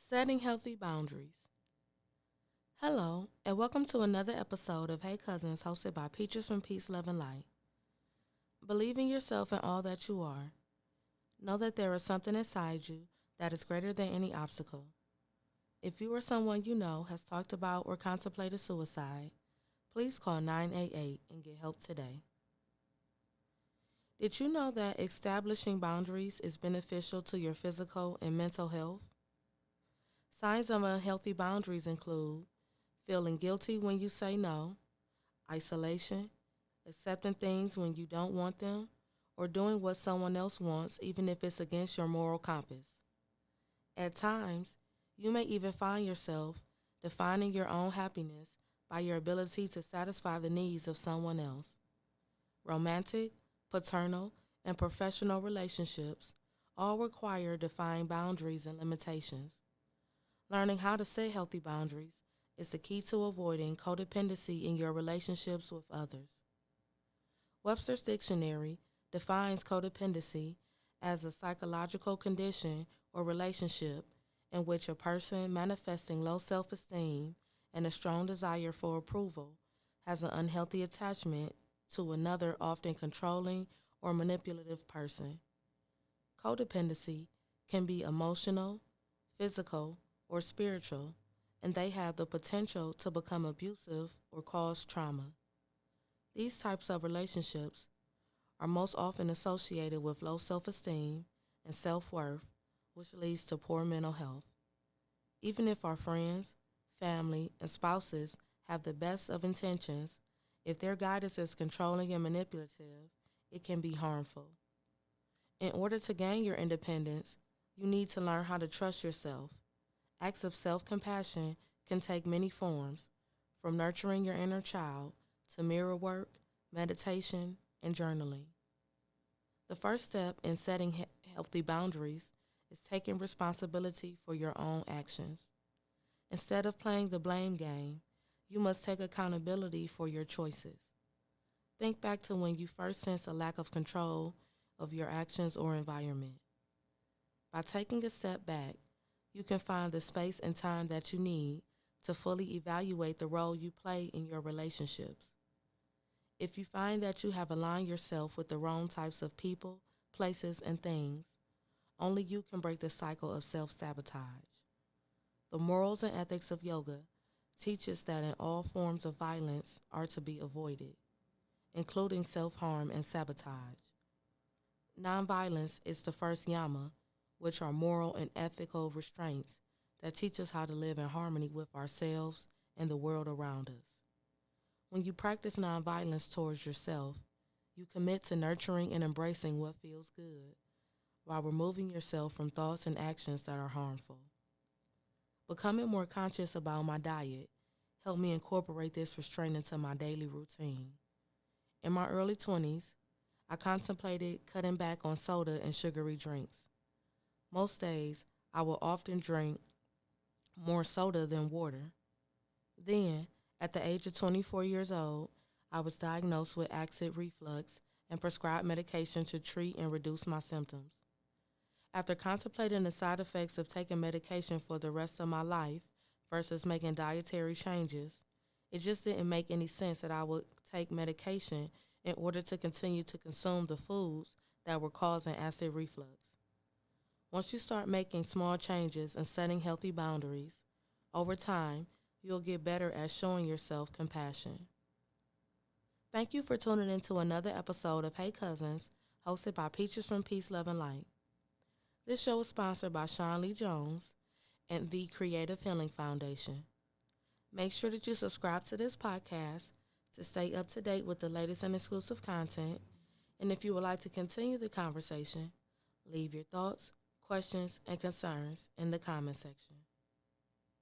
Setting healthy boundaries. Hello, and welcome to another episode of Hey Cousins hosted by Peaches from Peace, Love, and Light. Believe in yourself and all that you are. Know that there is something inside you that is greater than any obstacle. If you or someone you know has talked about or contemplated suicide, please call 988 and get help today. Did you know that establishing boundaries is beneficial to your physical and mental health? Signs of unhealthy boundaries include feeling guilty when you say no, isolation, accepting things when you don't want them, or doing what someone else wants even if it's against your moral compass. At times, you may even find yourself defining your own happiness by your ability to satisfy the needs of someone else. Romantic, paternal, and professional relationships all require defined boundaries and limitations. Learning how to set healthy boundaries is the key to avoiding codependency in your relationships with others. Webster's Dictionary defines codependency as a psychological condition or relationship in which a person manifesting low self esteem and a strong desire for approval has an unhealthy attachment to another, often controlling or manipulative person. Codependency can be emotional, physical, or spiritual, and they have the potential to become abusive or cause trauma. These types of relationships are most often associated with low self esteem and self worth, which leads to poor mental health. Even if our friends, family, and spouses have the best of intentions, if their guidance is controlling and manipulative, it can be harmful. In order to gain your independence, you need to learn how to trust yourself. Acts of self compassion can take many forms, from nurturing your inner child to mirror work, meditation, and journaling. The first step in setting healthy boundaries is taking responsibility for your own actions. Instead of playing the blame game, you must take accountability for your choices. Think back to when you first sensed a lack of control of your actions or environment. By taking a step back, you can find the space and time that you need to fully evaluate the role you play in your relationships. If you find that you have aligned yourself with the wrong types of people, places, and things, only you can break the cycle of self-sabotage. The morals and ethics of yoga teaches that in all forms of violence are to be avoided, including self-harm and sabotage. Nonviolence is the first yama, which are moral and ethical restraints that teach us how to live in harmony with ourselves and the world around us. When you practice nonviolence towards yourself, you commit to nurturing and embracing what feels good while removing yourself from thoughts and actions that are harmful. Becoming more conscious about my diet helped me incorporate this restraint into my daily routine. In my early 20s, I contemplated cutting back on soda and sugary drinks. Most days, I will often drink more soda than water. Then, at the age of 24 years old, I was diagnosed with acid reflux and prescribed medication to treat and reduce my symptoms. After contemplating the side effects of taking medication for the rest of my life versus making dietary changes, it just didn't make any sense that I would take medication in order to continue to consume the foods that were causing acid reflux. Once you start making small changes and setting healthy boundaries, over time, you'll get better at showing yourself compassion. Thank you for tuning in to another episode of Hey Cousins, hosted by Peaches from Peace, Love, and Light. This show is sponsored by Sean Lee Jones and the Creative Healing Foundation. Make sure that you subscribe to this podcast to stay up to date with the latest and exclusive content. And if you would like to continue the conversation, leave your thoughts, questions, and concerns in the comment section.